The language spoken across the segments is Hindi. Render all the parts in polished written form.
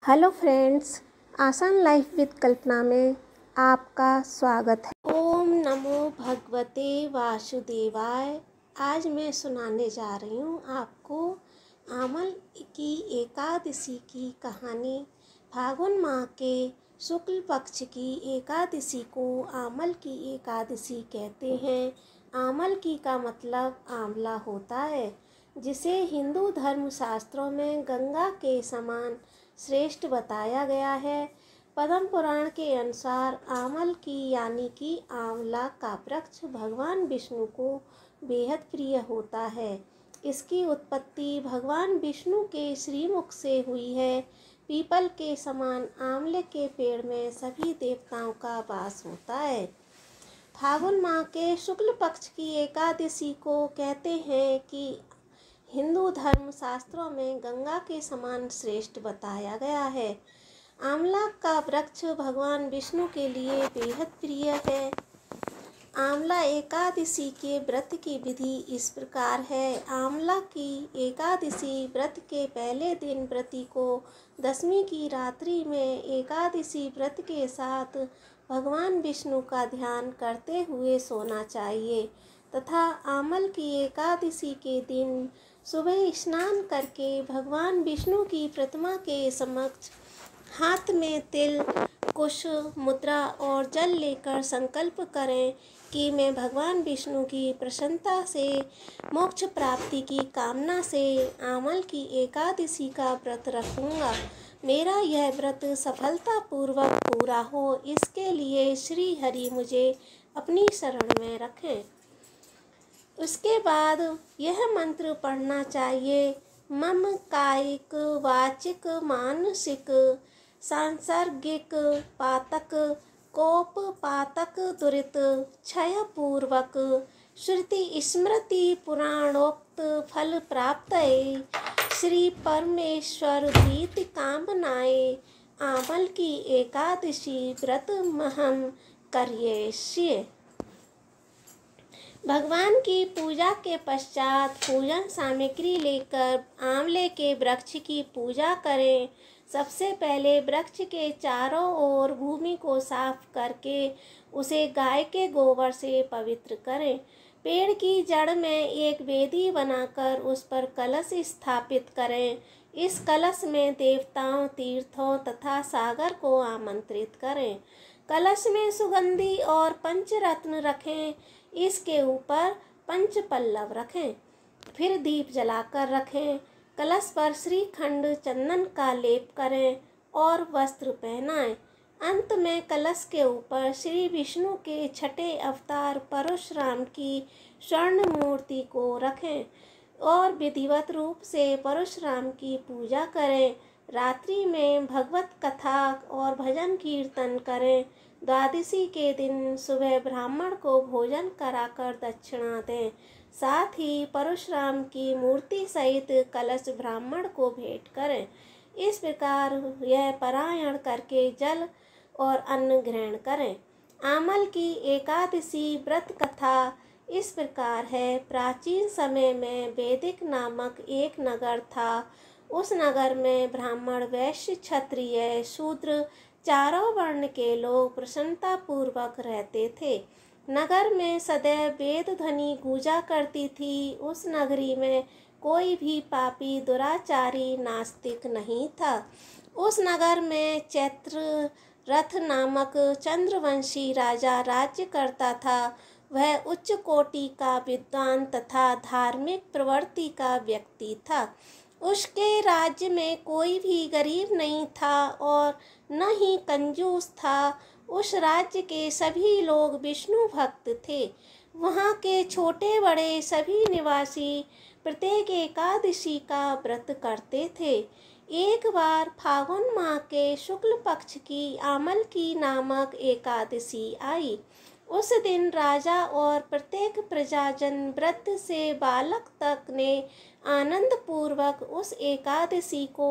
हेलो फ्रेंड्स, आसान लाइफ विद कल्पना में आपका स्वागत है। ओम नमो भगवते वासुदेवाय। आज मैं सुनाने जा रही हूँ आपको आमल की एकादशी की कहानी। फागुन माह के शुक्ल पक्ष की एकादशी को आमल की एकादशी कहते हैं। आमल की का मतलब आंवला होता है, जिसे हिंदू धर्म शास्त्रों में गंगा के समान श्रेष्ठ बताया गया है। पद्म पुराण के अनुसार आमल की यानी कि आंवला का वृक्ष भगवान विष्णु को बेहद प्रिय होता है। इसकी उत्पत्ति भगवान विष्णु के श्रीमुख से हुई है। पीपल के समान आंवले के पेड़ में सभी देवताओं का वास होता है। फागुन माह के शुक्ल पक्ष की एकादशी को कहते हैं कि हिंदू धर्म शास्त्रों में गंगा के समान श्रेष्ठ बताया गया है। आंवला का वृक्ष भगवान विष्णु के लिए बेहद प्रिय है। आंवला एकादशी के व्रत की विधि इस प्रकार है। आंवला की एकादशी व्रत के पहले दिन व्रती को दशमी की रात्रि में एकादशी व्रत के साथ भगवान विष्णु का ध्यान करते हुए सोना चाहिए तथा आमल की एकादशी के दिन सुबह स्नान करके भगवान विष्णु की प्रतिमा के समक्ष हाथ में तिल, कुश, मुद्रा और जल लेकर संकल्प करें कि मैं भगवान विष्णु की प्रसन्नता से मोक्ष प्राप्ति की कामना से आमल की एकादशी का व्रत रखूँगा। मेरा यह व्रत सफलतापूर्वक पूरा हो, इसके लिए श्री हरि मुझे अपनी शरण में रखें। उसके बाद यह मंत्र पढ़ना चाहिए। मम कायिक, वाचिक, मानसिक, सांसर्गिक पातक, कोप पातक दुरित क्षय पूर्वक श्रुति स्मृति पुराणोक्त फल प्राप्तये श्री परमेश्वर प्रीति कामनाए आमल की एकादशी व्रत महम करिष्ये। भगवान की पूजा के पश्चात पूजन सामग्री लेकर आंवले के वृक्ष की पूजा करें। सबसे पहले वृक्ष के चारों ओर भूमि को साफ करके उसे गाय के गोबर से पवित्र करें। पेड़ की जड़ में एक वेदी बनाकर उस पर कलश स्थापित करें। इस कलश में देवताओं, तीर्थों तथा सागर को आमंत्रित करें। कलश में सुगंधी और पंचरत्न रखें। इसके ऊपर पंच पल्लव रखें। फिर दीप जलाकर रखें। कलश पर श्रीखंड चंदन का लेप करें और वस्त्र पहनाएं। अंत में कलश के ऊपर श्री विष्णु के छठे अवतार परशुराम की स्वर्ण मूर्ति को रखें और विधिवत रूप से परशुराम की पूजा करें। रात्रि में भगवत कथा और भजन कीर्तन करें। द्वादशी के दिन सुबह ब्राह्मण को भोजन कराकर दक्षिणा दें। साथ ही परशुराम की मूर्ति सहित कलश ब्राह्मण को भेंट करें। इस प्रकार यह पारायण करके जल और अन्न ग्रहण करें। आमल की एकादशी व्रत कथा इस प्रकार है। प्राचीन समय में वैदिक नामक एक नगर था। उस नगर में ब्राह्मण, वैश्य, क्षत्रिय, शूद्र चारों वर्ण के लोग प्रसन्नता पूर्वक रहते थे। नगर में सदैव वेद ध्वनि गूंजा करती थी। उस नगरी में कोई भी पापी, दुराचारी, नास्तिक नहीं था। उस नगर में चैत्ररथ नामक चंद्रवंशी राजा राज्य करता था। वह उच्च कोटि का विद्वान तथा धार्मिक प्रवृत्ति का व्यक्ति था। उसके राज्य में कोई भी गरीब नहीं था और न ही कंजूस था। उस राज्य के सभी लोग विष्णु भक्त थे। वहाँ के छोटे बड़े सभी निवासी प्रत्येक एकादशी का व्रत करते थे। एक बार फागुन माह के शुक्ल पक्ष की आमल की नामक एकादशी आई। उस दिन राजा और प्रत्येक प्रजाजन, वृद्ध से बालक तक ने आनंद पूर्वक उस एकादशी को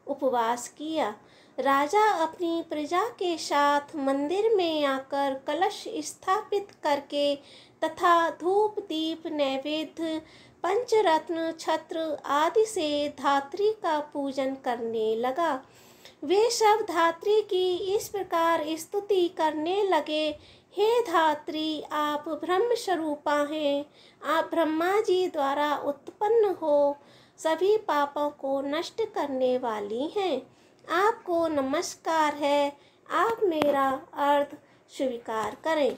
उपवास किया। राजा अपनी प्रजा के साथ मंदिर में आकर कलश स्थापित करके तथा धूप, दीप, नैवेद्य, पंचरत्न, छत्र आदि से धात्री का पूजन करने लगा। वे सब धात्री की इस प्रकार स्तुति करने लगे, हे धात्री, आप ब्रह्म स्वरूपा हैं, आप ब्रह्मा जी द्वारा उत्पन्न हो सभी पापों को नष्ट करने वाली हैं। आपको नमस्कार है, आप मेरा अर्थ स्वीकार करें।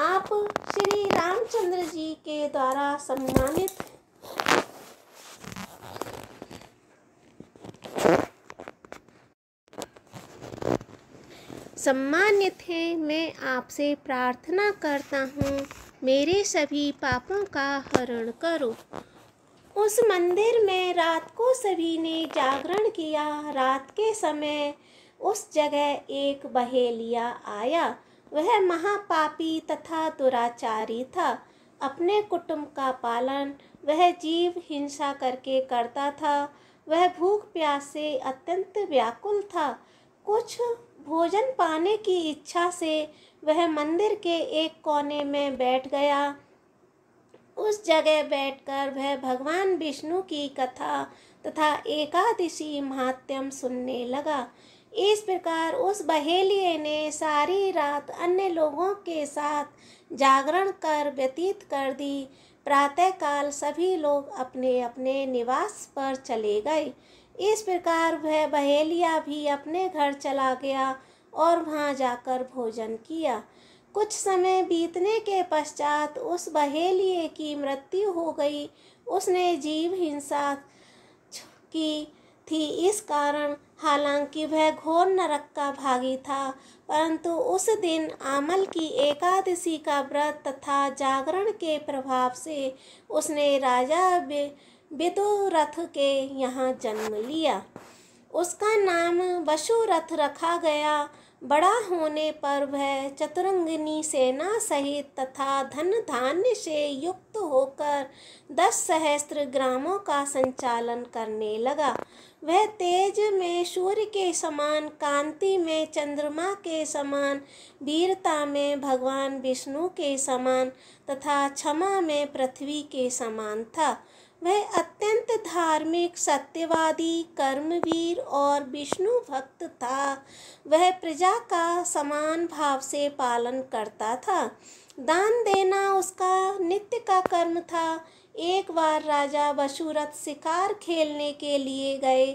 आप श्री रामचंद्र जी के द्वारा सम्मानित हैं। मैं आपसे प्रार्थना करता हूँ, मेरे सभी पापों का हरण करो। उस मंदिर में रात को सभी ने जागरण किया। रात के समय उस जगह एक बहेलिया आया। वह महापापी तथा दुराचारी था। अपने कुटुंब का पालन वह जीव हिंसा करके करता था। वह भूख प्यास से अत्यंत व्याकुल था। कुछ भोजन पाने की इच्छा से वह मंदिर के एक कोने में बैठ गया। उस जगह बैठकर वह भगवान विष्णु की कथा तथा एकादशी महात्म्य सुनने लगा। इस प्रकार उस बहेलिये ने सारी रात अन्य लोगों के साथ जागरण कर व्यतीत कर दी। प्रातःकाल सभी लोग अपने अपने निवास पर चले गए। इस प्रकार वह बहेलिया भी अपने घर चला गया और वहां जाकर भोजन किया। कुछ समय बीतने के पश्चात उस बहेलिये की मृत्यु हो गई। उसने जीव हिंसा की थी, इस कारण हालांकि वह घोर नरक का भागी था, परंतु उस दिन आमल की एकादशी का व्रत तथा जागरण के प्रभाव से उसने राजा विदुरथ के यहाँ जन्म लिया। उसका नाम वसुरथ रखा गया। बड़ा होने पर वह चतुरंगिनी सेना सहित तथा धन धान्य से युक्त होकर 10 सहस्त्र ग्रामों का संचालन करने लगा। वह तेज में सूर्य के समान, कांति में चंद्रमा के समान, वीरता में भगवान विष्णु के समान तथा क्षमा में पृथ्वी के समान था। वह अत्यंत धार्मिक, सत्यवादी, कर्मवीर और विष्णु भक्त था। वह प्रजा का समान भाव से पालन करता था। दान देना उसका नित्य का कर्म था। एक बार राजा वसुरथ शिकार खेलने के लिए गए।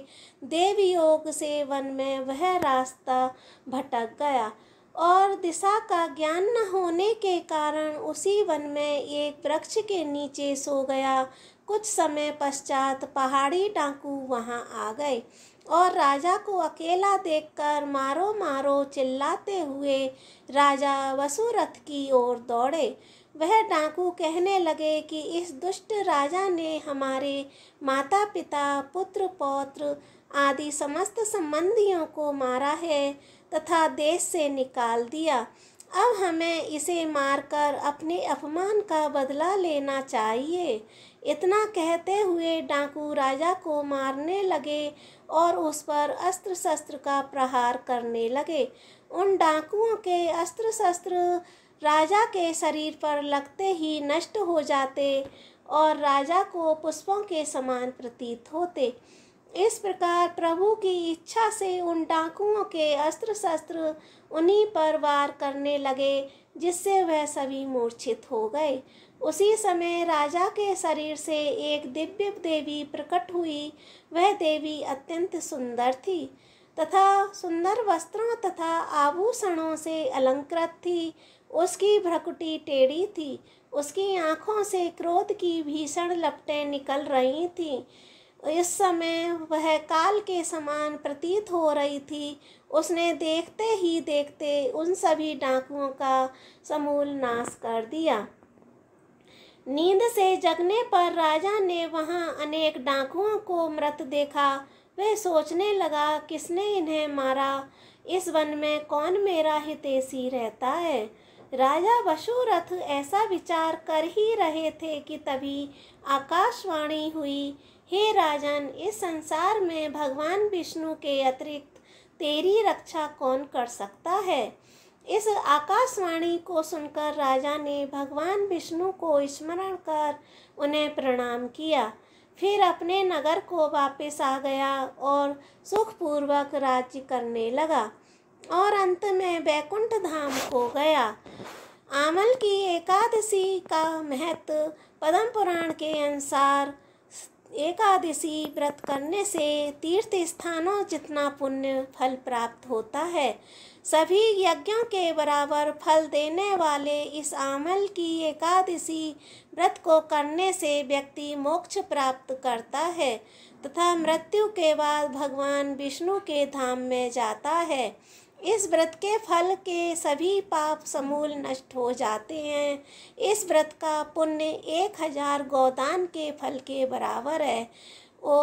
देवयोग से वन में वह रास्ता भटक गया और दिशा का ज्ञान न होने के कारण उसी वन में एक वृक्ष के नीचे सो गया। कुछ समय पश्चात पहाड़ी डाकू वहां आ गए और राजा को अकेला देखकर मारो मारो चिल्लाते हुए राजा वसुरथ की ओर दौड़े। वह डाकू कहने लगे कि इस दुष्ट राजा ने हमारे माता पिता, पुत्र पौत्र आदि समस्त संबंधियों को मारा है तथा देश से निकाल दिया। अब हमें इसे मारकर अपने अपमान का बदला लेना चाहिए। इतना कहते हुए डाकू राजा को मारने लगे और उस पर अस्त्र शस्त्र का प्रहार करने लगे। उन डाकुओं के अस्त्र शस्त्र राजा के शरीर पर लगते ही नष्ट हो जाते और राजा को पुष्पों के समान प्रतीत होते। इस प्रकार प्रभु की इच्छा से उन डाकुओं के अस्त्र शस्त्र उन्हीं पर वार करने लगे, जिससे वह सभी मूर्छित हो गए। उसी समय राजा के शरीर से एक दिव्य देवी प्रकट हुई। वह देवी अत्यंत सुंदर थी तथा सुंदर वस्त्रों तथा आभूषणों से अलंकृत थी। उसकी भ्रुकुटी टेढ़ी थी। उसकी आँखों से क्रोध की भीषण लपटें निकल रही थीं। इस समय वह काल के समान प्रतीत हो रही थी। उसने देखते ही देखते उन सभी डाकुओं का समूल नाश कर दिया। नींद से जगने पर राजा ने वहां अनेक डाकुओं को मृत देखा। वह सोचने लगा, किसने इन्हें मारा? इस वन में कौन मेरा हितैषी रहता है? राजा वसुरथ ऐसा विचार कर ही रहे थे कि तभी आकाशवाणी हुई, हे राजन, इस संसार में भगवान विष्णु के अतिरिक्त तेरी रक्षा कौन कर सकता है? इस आकाशवाणी को सुनकर राजा ने भगवान विष्णु को स्मरण कर उन्हें प्रणाम किया। फिर अपने नगर को वापस आ गया और सुखपूर्वक राज्य करने लगा और अंत में वैकुंठ धाम को गया। आमल की एकादशी का महत्व पद्म पुराण के अनुसार एकादशी व्रत करने से तीर्थ स्थानों जितना पुण्य फल प्राप्त होता है। सभी यज्ञों के बराबर फल देने वाले इस आमल की एकादशी व्रत को करने से व्यक्ति मोक्ष प्राप्त करता है तथा मृत्यु के बाद भगवान विष्णु के धाम में जाता है। इस व्रत के फल के सभी पाप समूल नष्ट हो जाते हैं। इस व्रत का पुण्य 1000 गोदान के फल के बराबर है। ओ